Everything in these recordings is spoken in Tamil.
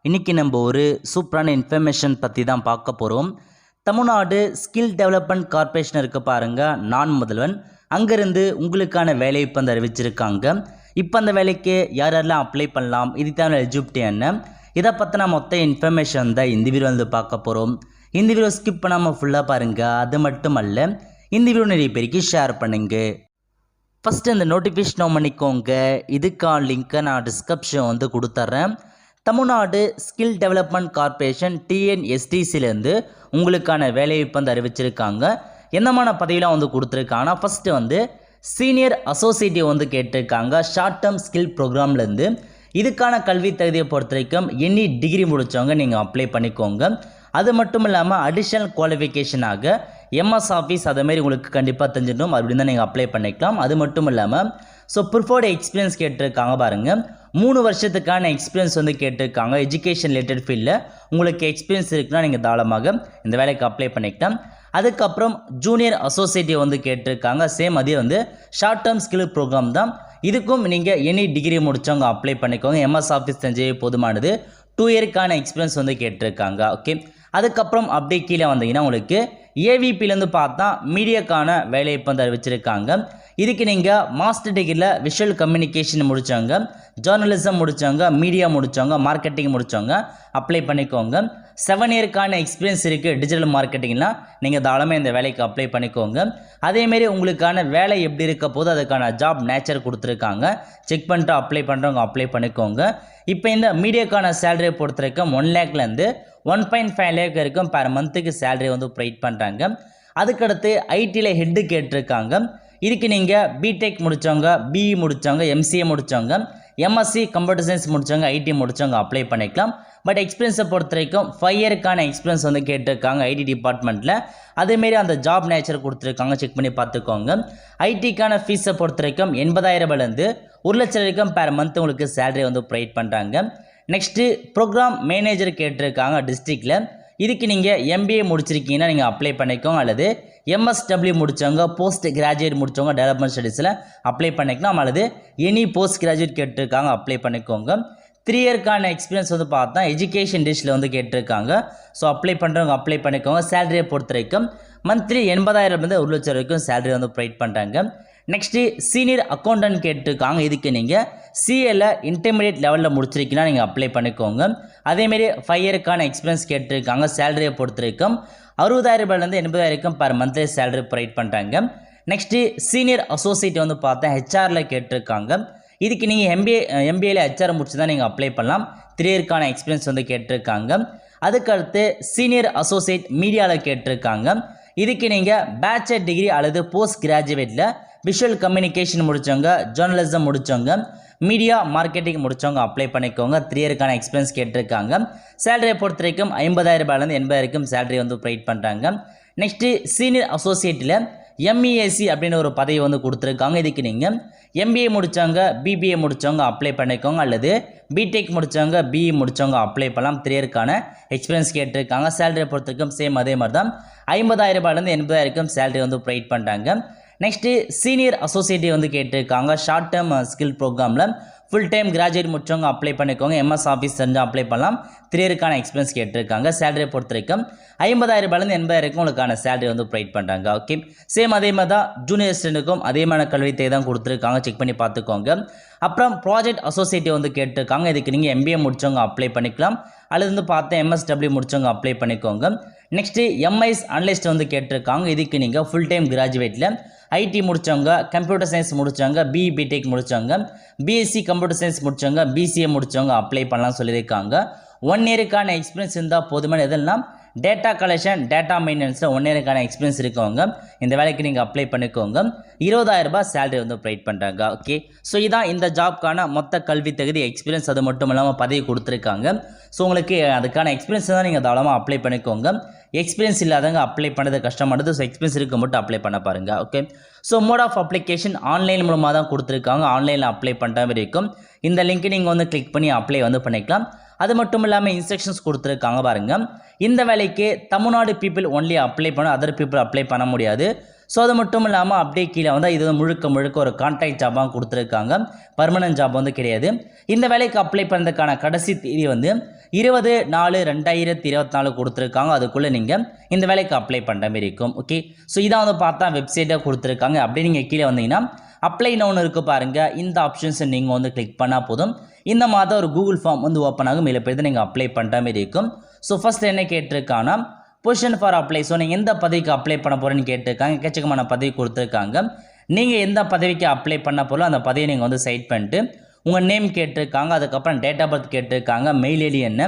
இன்றைக்கி நம்ம ஒரு சூப்பரான இன்ஃபர்மேஷன் பற்றி தான் பார்க்க போகிறோம். தமிழ்நாடு ஸ்கில் டெவலப்மெண்ட் கார்ப்பரேஷன் இருக்க பாருங்கள், நான் முதல்வன். அங்கேருந்து உங்களுக்கான வேலை இப்போ அந்த அறிவிச்சிருக்காங்க. இப்போ அந்த வேலைக்கு யார் யாரெல்லாம் அப்ளை பண்ணலாம், இதுக்கான எலிஜிபிலிட்டி என்ன, இதை பற்றின மொத்த இன்ஃபர்மேஷன் தான் இந்த வீடியோ வந்து பார்க்க போகிறோம். இந்த வீடியோ ஸ்கிப் பண்ணாமல் ஃபுல்லாக பாருங்கள். அது மட்டும் அல்ல, இந்த வீடியோ நிறைய பேருக்கு ஷேர் பண்ணுங்க. ஃபஸ்ட்டு இந்த நோட்டிஃபிகேஷன் ஆன் பண்ணிக்கோங்க. இதுக்கான லிங்க்கை நான் டிஸ்கிரிப்ஷன் வந்து கொடுத்துட்றேன். தமிழ்நாடு ஸ்கில் டெவலப்மெண்ட் கார்ப்பரேஷன் டிஎன்எஸ்டிசிலேருந்து உங்களுக்கான வேலைவாய்ப்பு வந்து அறிவிச்சிருக்காங்க. என்னமான பதவியெலாம் வந்து கொடுத்துருக்காங்கன்னா, ஃபஸ்ட்டு வந்து சீனியர் அசோசியேட்டிவ் வந்து கேட்டிருக்காங்க ஷார்ட் டேர்ம் ஸ்கில் ப்ரோக்ராம்லேருந்து. இதுக்கான கல்வி தகுதியை பொறுத்த வரைக்கும் எனி டிகிரி முடித்தவங்க நீங்கள் அப்ளை பண்ணிக்கோங்க. அது மட்டும் இல்லாமல் அடிஷ்னல் குவாலிஃபிகேஷனாக எம்எஸ் ஆஃபீஸ் அதேமாரி உங்களுக்கு கண்டிப்பாக தெரிஞ்சிடணும், அப்படின்னு தான் நீங்கள் அப்ளை பண்ணிக்கலாம். அது மட்டும் இல்லாமல் ப்ரிஃபர்டு எக்ஸ்பீரியன்ஸ் கேட்டிருக்காங்க பாருங்கள். 3 வருஷத்துக்கான எக்ஸ்பீரியன்ஸ் வந்து கேட்டிருக்காங்க. எஜுகேஷன் ரிலேட்டட் ஃபீல்டில் உங்களுக்கு எக்ஸ்பீரியன்ஸ் இருக்குன்னா நீங்கள் தாராளமாக இந்த வேலைக்கு அப்ளை பண்ணிக்கலாம். அதுக்கப்புறம் ஜூனியர் அசோசியேட்டிவ் வந்து கேட்டிருக்காங்க. சேம் அதே வந்து ஷார்ட் டேர்ம் ஸ்கில் ப்ரோக்ராம் தான். இதுக்கும் நீங்கள் எனி டிகிரி முடித்தவங்க அப்ளை பண்ணிக்கோங்க. எம்எஸ் ஆஃபீஸ் தெரிஞ்சே போதுமானது. 2 இயருக்கான எக்ஸ்பீரியன்ஸ் வந்து கேட்டிருக்காங்க. ஓகே, அதுக்கப்புறம் அப்படியே கீழே வந்தீங்கன்னா உங்களுக்கு ஏவிபிலேருந்து பார்த்தா மீடியாக்கான வேலைவாய்ப்பு வந்து அறிவிச்சிருக்காங்க. இதுக்கு நீங்கள் மாஸ்டர் டிகிரியில் விஷுவல் கம்யூனிகேஷன் முடித்தவங்க, ஜேர்னலிசம் முடித்தவங்க, மீடியா முடித்தவங்க, மார்க்கெட்டிங் முடித்தவங்க அப்ளை பண்ணிக்கோங்க. 7 இயருக்கான எக்ஸ்பீரியன்ஸ் இருக்குது டிஜிட்டல் மார்க்கெட்டிங்லாம், நீங்கள் தாராளமாக இந்த வேலைக்கு அப்ளை பண்ணிக்கோங்க. அதேமாரி உங்களுக்கான வேலை எப்படி இருக்க போது அதுக்கான ஜாப் நேச்சர் கொடுத்துருக்காங்க. செக் பண்ணிட்டு அப்ளை பண்ணுறவங்க அப்ளை பண்ணிக்கோங்க. இப்போ இந்த மீடியாக்கான சேலரியை பொறுத்த வரைக்கும் 1 லேக்லேருந்து 1.5 லேக் வரைக்கும் பெர் மந்த்துக்கு சேலரி வந்து ப்ரொவைட் பண்ணுறாங்க. அதுக்கடுத்து ஐடியில் ஹெட்டு கேட்டிருக்காங்க. இதுக்கு நீங்கள் பிடெக் முடித்தவங்க, பிஇ முடித்தவங்க, எம்சிஏ முடித்தவங்க, எம்எஸ்சி கம்ப்யூட்டர் சயின்ஸ் முடித்தவங்க, ஐடி முடித்தவங்க அப்ளை பண்ணிக்கலாம். பட் எக்ஸ்பீரியன்ஸை பொறுத்த வரைக்கும் 5 இயருக்கான எக்ஸ்பீரியன்ஸ் வந்து கேட்டிருக்காங்க ஐடி டிபார்ட்மெண்ட்டில். அதேமாரி அந்த ஜாப் நேச்சர் கொடுத்துருக்காங்க, செக் பண்ணி பார்த்துக்கோங்க. ஐடிக்கான ஃபீஸை பொறுத்த வரைக்கும் 80,000 ரூபாயிலேருந்து 1 லட்சம் வரைக்கும் பெர் மந்த் உங்களுக்கு சேலரி வந்து ப்ரொவைட் பண்ணுறாங்க. நெக்ஸ்ட்டு ப்ரோக்ராம் மேனேஜர் கேட்டிருக்காங்க டிஸ்ட்ரிக்டில். இதுக்கு நீங்கள் எம்பிஏ முடிச்சிருக்கீங்கன்னா நீங்கள் அப்ளை பண்ணிக்கோங்க, அல்லது எம்எஸ்டபிள்யூ முடித்தவங்க, போஸ்ட் கிராஜுவேட் முடித்தவங்க டெவலப்மெண்ட் ஸ்டடீஸில் அப்ளை பண்ணிக்கலாம், அல்லது எனி போஸ்ட் கிராஜுவேட் கேட்டிருக்காங்க அப்ளை பண்ணிக்கோங்க. 3 இயருக்கான எக்ஸ்பீரியன்ஸ் வந்து பார்த்தா எஜுகேஷன் டிஷ்ஷில் வந்து கேட்டிருக்காங்க. ஸோ அப்ளை பண்ணுறவங்க அப்ளை பண்ணிக்கோங்க. சேலரியை பொறுத்த வரைக்கும் மந்த்லி 80,000 1 லட்சம் வரைக்கும் சேலரி வந்து ப்ரொவைட் பண்ணுறாங்க. நெக்ஸ்ட்டு சீனியர் அக்கௌண்டன்ட் கேட்டிருக்காங்க. இதுக்கு நீங்கள் சிஏல இன்டர்மீடியட் லெவலில் முடிச்சிருக்கீங்கன்னா நீங்கள் அப்ளை பண்ணிக்கோங்க. அதேமாரி 5 இயருக்கான எக்ஸ்பீரியன்ஸ் கேட்டிருக்காங்க. சேலரியை பொறுத்த வரைக்கும் 60,000 ரூபாயிலேருந்து 80,000 வரைக்கும் பெர் மந்த்லி சேலரி ப்ரொவைட் பண்ணுறாங்க. நெக்ஸ்ட்டு சீனியர் அசோசியேட் வந்து பார்த்தா ஹெச்ஆரில் கேட்டிருக்காங்க. இதுக்கு நீங்கள் எம்பிஏல ஹெச்ஆர் முடிச்சு தான் நீங்கள் அப்ளை பண்ணலாம். 3 இயருக்கான எக்ஸ்பீரியன்ஸ் வந்து கேட்டிருக்காங்க. அதுக்கடுத்து சீனியர் அசோசியேட் மீடியாவில் கேட்டிருக்காங்க. இதுக்கு நீங்கள் பேச்சுலர் டிகிரி அல்லது போஸ்ட் கிராஜுவேட்டில் விஷுவல் கம்யூனிகேஷன் முடித்தவங்க, ஜேர்னலிசம் முடித்தவங்க, மீடியா மார்க்கெட்டிங் முடித்தவங்க அப்ளை பண்ணிக்கோங்க. 3 இயருக்கான எக்ஸ்பீரியன்ஸ் கேட்டிருக்காங்க. சேலரியை பொறுத்த வரைக்கும் 50,000 ரூபாயிலேருந்து 80,000 வரைக்கும் சேலரி வந்து ப்ரொவைட் பண்ணுறாங்க. நெக்ஸ்ட்டு சீனியர் அசோசியேட்டில் எம்இஏசி அப்படின்னு ஒரு பதவி வந்து கொடுத்துருக்காங்க. இதுக்கு நீங்கள் எம்பிஏ முடித்தவங்க, பிபிஏ முடித்தவங்க அப்ளை பண்ணிக்கோங்க, அல்லது பிடெக் முடித்தவங்க, பிஇ முடித்தவங்க அப்ளை பண்ணலாம். 3 இயருக்கான எக்ஸ்பீரியன்ஸ் கேட்டிருக்காங்க. சேலரியை பொறுத்த வரைக்கும் சேம் அதே மாதிரி தான் 50,000 ரூபாயிலேருந்து 80,000 வரைக்கும் சேலரி வந்து ப்ரொவைட் பண்ணுறாங்க. நெக்ஸ்ட்டு சீனியர் அசோசியேட்டிவ் வந்து கேட்டிருக்காங்க ஷார்ட் டேர்ம் ஸ்கில் ப்ரோக்ராமில் ஃபுல் டைம் கிராஜுவேட் முடிச்சவங்க அப்ளை பண்ணிக்கோங்க. எம்எஸ் ஆஃபீஸ் தெரிஞ்சு அப்ளை பண்ணலாம். 3 இயருக்கான எக்ஸ்பீரியன்ஸ் கேட்டிருக்காங்க. சேலரியை பொறுத்த வரைக்கும் 50,000 ரூபாயிலேருந்து 80,000 வரைக்கும் உங்களுக்கான சேலரி வந்து ப்ரொவைட் பண்ணுறாங்க. ஓகே, சேம் அதே மாதிரி தான் ஜூனியர் ஸ்டூடெண்ட்டுக்கும் அதேமான கல்வி தேவை தான் கொடுத்துருக்காங்க. செக் பண்ணி பார்த்துக்கோங்க. அப்புறம் ப்ராஜெக்ட் அசோசியேட்டிவ் வந்து கேட்டிருக்காங்க. இதுக்கு நீங்கள் எம்பிஏ முடிச்சவங்க அப்ளை பண்ணிக்கலாம், அல்லது வந்து பார்த்தா எம்எஸ்டபிள்யூ முடிச்சவங்க அப்ளை பண்ணிக்கோங்க. நெக்ஸ்ட்டு எம்ஐஎஸ் அனலிஸ்ட் வந்து கேட்டிருக்காங்க. இதுக்கு நீங்கள் ஃபுல் டைம் கிராஜுவேட்டில் ஐடி முடித்தவங்க, கம்ப்யூட்டர் சயின்ஸ் முடித்தவங்க, பிஇ பிடெக் முடித்தவங்க, பிஎஸ்சி கம்ப்யூட்டர் சயின்ஸ் முடித்தவங்க, பிசிஏ முடித்தவங்க அப்ளை பண்ணலாம் சொல்லியிருக்காங்க. 1 இயருக்கான எக்ஸ்பீரியன்ஸ் இருந்தால் போதுமான. எதெல்லாம் டேட்டா கலெக்ஷன், டேட்டா மெயின்டெனன்ஸில் 1 இயருக்கான எக்ஸ்பீரியன்ஸ் இருக்கவங்க இந்த வேலைக்கு நீங்கள் அப்ளை பண்ணிக்கோங்க. 20,000 ரூபாய் சேலரி வந்து ப்ரொவைட் பண்ணுறாங்க. ஓகே, ஸோ இதான் இந்த ஜாப்க்கான மொத்த கல்வி தகுதி, எக்ஸ்பீரியன்ஸ். அது மட்டும் இல்லாமல் பதவி கொடுத்துருக்காங்க. ஸோ உங்களுக்கு அதுக்கான எக்ஸ்பீரியன்ஸ் தான் நீங்கள் தாராளமாக அப்ளை பண்ணிக்கோங்க. எக்ஸ்பீரியன்ஸ் இல்லாதவங்க அப்ளை பண்ணது கஷ்டமானது. ஸோ எக்ஸ்பீரியன்ஸ் இருக்க மட்டும் அப்ளை பண்ண பாருங்கள். Okay, so mode of application online மூலமாக தான் கொடுத்துருக்காங்க. ஆன்லைனில் அப்ளை பண்ணுற மாதிரி இருக்கும். இந்த லிங்க் நீங்கள் வந்து கிளிக் பண்ணி அப்ளை வந்து பண்ணிக்கலாம். அது மட்டும் இல்லாமல் இன்ஸ்ட்ரக்ஷன்ஸ் கொடுத்துருக்காங்க பாருங்கள். இந்த வேலைக்கு தமிழ்நாடு பீப்புள் ஒன்லி அப்ளை பண்ண, அதர் பீப்புள் அப்ளை பண்ண முடியாது. ஸோ அது மட்டும் இல்லாமல் அப்படியே கீழே வந்து இது முழுக்க ஒரு கான்ட்ராக்ட் ஜாபாக கொடுத்துருக்காங்க. பர்மனன்ட் ஜாப் வந்து கிடையாது. இந்த வேலைக்கு அப்ளை பண்ணுறதுக்கான கடைசி தேதி வந்து 20/4/2024 கொடுத்துருக்காங்க. அதுக்குள்ளே நீங்கள் இந்த வேலைக்கு அப்ளை பண்ணுற மாதிரி இருக்கும். ஓகே, ஸோ இதான் வந்து பார்த்தா வெப்சைட்டாக கொடுத்துருக்காங்க. அப்படி நீங்கள் கீழே வந்தீங்கன்னா அப்ளை நவுன்னு இருக்குது பாருங்கள். இந்த ஆப்ஷன்ஸை நீங்கள் வந்து கிளிக் பண்ணால் போதும். இந்த மாதிரி ஒரு கூகுள் ஃபார்ம் வந்து ஓப்பன் ஆகும். இதில் போய் நீங்கள் அப்ளை பண்ணுற மாதிரி இருக்கும். ஸோ ஃபஸ்ட் என்ன கேட்டிருக்காங்கன்னா பொசிஷன் ஃபார் அப்ளை. ஸோ நீங்கள் எந்த பதவிக்கு அப்ளை பண்ண போகிறேன்னு கேட்டிருக்காங்க. எக்கச்சக்கமான பதவி கொடுத்துருக்காங்க. நீங்கள் எந்த பதவிக்கு அப்ளை பண்ண போகிறோ அந்த பதவியை நீங்கள் வந்து சைட் பண்ணிட்டு உங்கள் நேம் கேட்டிருக்காங்க. அதுக்கப்புறம் டேட் ஆஃப் பர்த் கேட்டிருக்காங்க. மெயில் ஐடி என்ன,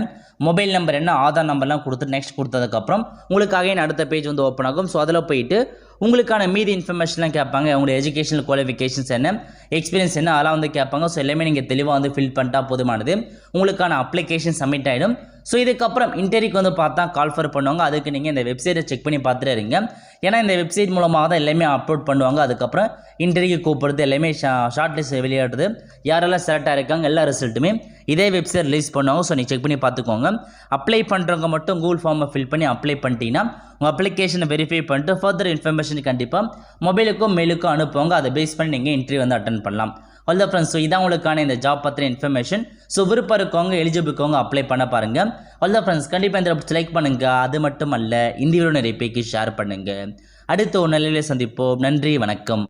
மொபைல் நம்பர் என்ன, ஆதார் நம்பர்லாம் கொடுத்துட்டு நெக்ஸ்ட் கொடுத்ததுக்கப்புறம் உங்களுக்கு அகைன் அடுத்த பேஜ் வந்து ஓப்பன் ஆகும். ஸோ அதில் போயிட்டு உங்களுக்கான மீதி இன்ஃபர்மேஷன்லாம் கேட்பாங்க. உங்களுடைய எஜுகேஷனல் குவாலிஃபிகேஷன்ஸ் என்ன, எக்ஸ்பீரியன்ஸ் என்ன, அதெல்லாம் வந்து கேட்பாங்க. ஸோ எல்லாமே நீங்கள் தெளிவாக வந்து ஃபில் பண்ணிட்டா போதுமானது. உங்களுக்கான அப்ளிகேஷன் சப்மிட் ஆகிடும். ஸோ இதுக்கப்புறம் இன்டர்வியூக்கு வந்து பார்த்தா கால் ஃபர் பண்ணுவாங்க. அதுக்கு நீங்கள் இந்த வெப்சைட்டை செக் பண்ணி பார்த்துட்டு இருங்க. ஏன்னா இந்த வெப்சைட் மூலமாக தான் எல்லாமே அப்லோட் பண்ணுவாங்க. அதுக்கப்புறம் இன்டர்வியூ கூப்பிடுறது எல்லாமே ஷார்ட் லிஸ்ட் வெளியாடுறது, யாரெல்லாம் செலக்ட் ஆகிருக்காங்க எல்லா ரிசல்ட்டுமே இதே வெப்சைட் ரிலீஸ் பண்ணுவாங்க. ஸோ நீங்கள் செக் பண்ணி பார்த்துக்கோங்க. அப்ளை பண்ணுறவங்க மட்டும் கூகுள் ஃபார்மை ஃபில் பண்ணி அப்ளை பண்ணிட்டீங்கன்னா உங்கள் அப்ளிகேஷனை வெரிஃபை பண்ணிட்டு ஃபர்தர் இன்ஃபர்மேஷன் கண்டிப்பாக மொபைலுக்கும் மெயிலுக்கும் அனுப்புவாங்க. அதை பேஸ் பண்ணி நீங்கள் இன்டர்வியூ வந்து அட்டன் பண்ணலாம். ஆல் த ஃப்ரெண்ட்ஸ், ஸோ இதான் உங்களுக்கான இந்த ஜாப் பற்றின இன்ஃபர்மேஷன். ஸோ விருப்பம் இருக்கவங்க எலிஜிபிள் இருக்கவங்க அப்ளை பண்ண பாருங்கள். ஆல் த ஃப்ரெண்ட்ஸ், கண்டிப்பாக இந்த லைக் பண்ணுங்கள். அது மட்டும் அல்ல, இந்த வீடியோ நிறைய பேருக்கு ஷேர் பண்ணுங்கள். அடுத்த ஒரு நிலையில சந்திப்போம். நன்றி, வணக்கம்.